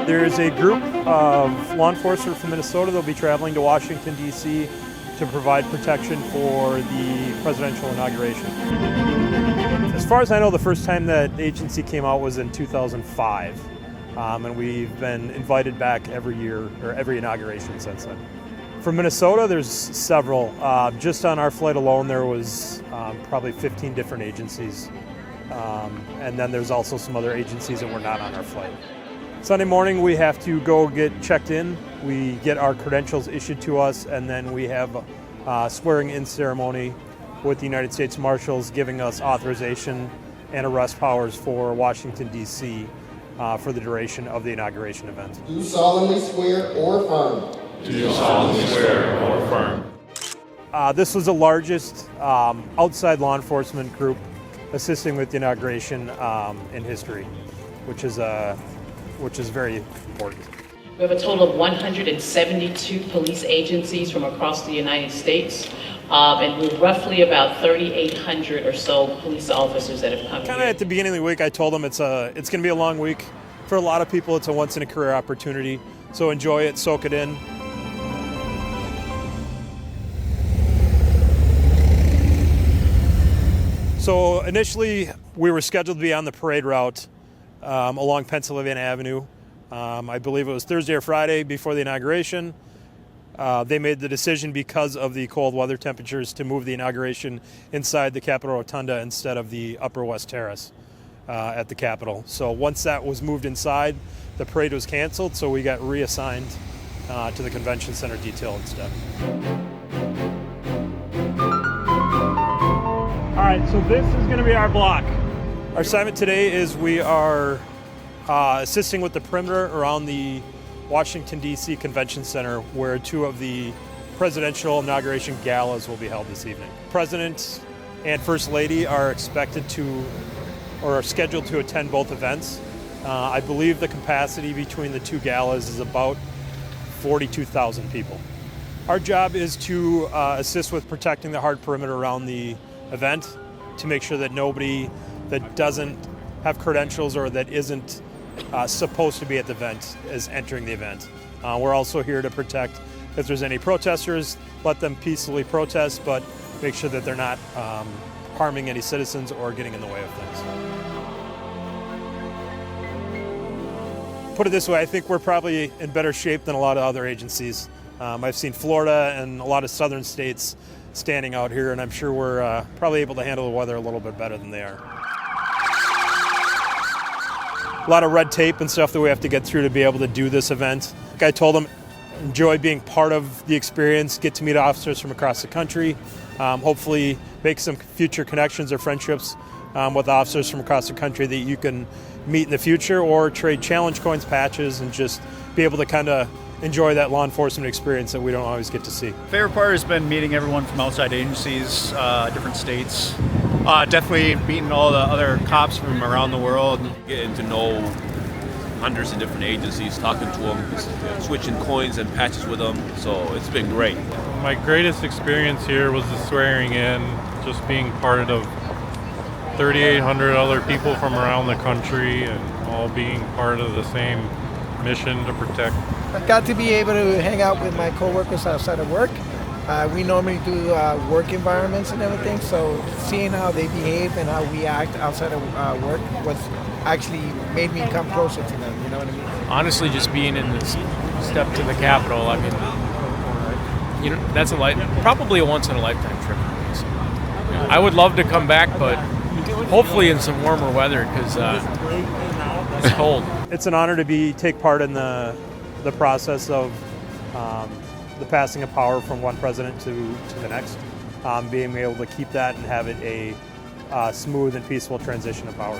There's a group of law enforcement from Minnesota that will be traveling to Washington, D.C. to provide protection for the presidential inauguration. As far as I know, the first time that the agency came out was in 2005, and we've been invited back every year, or every inauguration since then. From Minnesota, there's several. Just on our flight alone, there was probably 15 different agencies. And then there's also some other agencies that were not on our flight. Sunday morning, we have to go get checked in. We get our credentials issued to us, and then we have a swearing-in ceremony with the United States Marshals giving us authorization and arrest powers for Washington, D.C. For the duration of the inauguration event. Do solemnly swear or affirm. Do solemnly swear or affirm. This was the largest outside law enforcement group assisting with the inauguration in history, which is very important. We have a total of 172 police agencies from across the United States, and we're roughly about 3,800 or so police officers that have come here. Kind of at the beginning of the week, I told them it's going to be a long week. For a lot of people, it's a once-in-a-career opportunity, so enjoy it, soak it in. So initially, we were scheduled to be on the parade route along Pennsylvania Avenue. I believe it was Thursday or Friday before the inauguration. They made the decision because of the cold weather temperatures to move the inauguration inside the Capitol Rotunda instead of the Upper West Terrace at the Capitol. So once that was moved inside, the parade was canceled, so we got reassigned to the Convention Center detail instead. All right, so this is going to be our block. Our assignment today is we are assisting with the perimeter around the Washington, D.C. Convention Center, where two of the presidential inauguration galas will be held this evening. President and First Lady are expected to, or are scheduled to attend both events. I believe the capacity between the two galas is about 42,000 people. Our job is to assist with protecting the hard perimeter around the event to make sure that nobody that doesn't have credentials or that isn't supposed to be at the event is entering the event. We're also here to protect if there's any protesters, let them peacefully protest, but make sure that they're not harming any citizens or getting in the way of things. Put it this way, I think we're probably in better shape than a lot of other agencies. I've seen Florida and a lot of southern states standing out here, and I'm sure we're probably able to handle the weather a little bit better than they are. A lot of red tape and stuff that we have to get through to be able to do this event. Like I told them, enjoy being part of the experience, get to meet officers from across the country, hopefully make some future connections or friendships with officers from across the country that you can meet in the future, or trade challenge coins, patches, and just be able to kind of enjoy that law enforcement experience that we don't always get to see. Favorite part has been meeting everyone from outside agencies, different states. Definitely meeting all the other cops from around the world. Getting to know hundreds of different agencies, talking to them, switching coins and patches with them. So it's been great. My greatest experience here was the swearing in, just being part of 3,800 other people from around the country and all being part of the same mission to protect. I got to be able to hang out with my coworkers outside of work. We normally do work environments and everything, so seeing how they behave and how we act outside of work was actually made me come closer to them, you know what I mean? Honestly, just being in this step to the Capitol, I mean, you know, that's probably a once-in-a-lifetime trip for me. So, I would love to come back, but hopefully in some warmer weather, because it's cold. It's an honor to take part in the process of the passing of power from one president to the next, being able to keep that and have it a smooth and peaceful transition of power.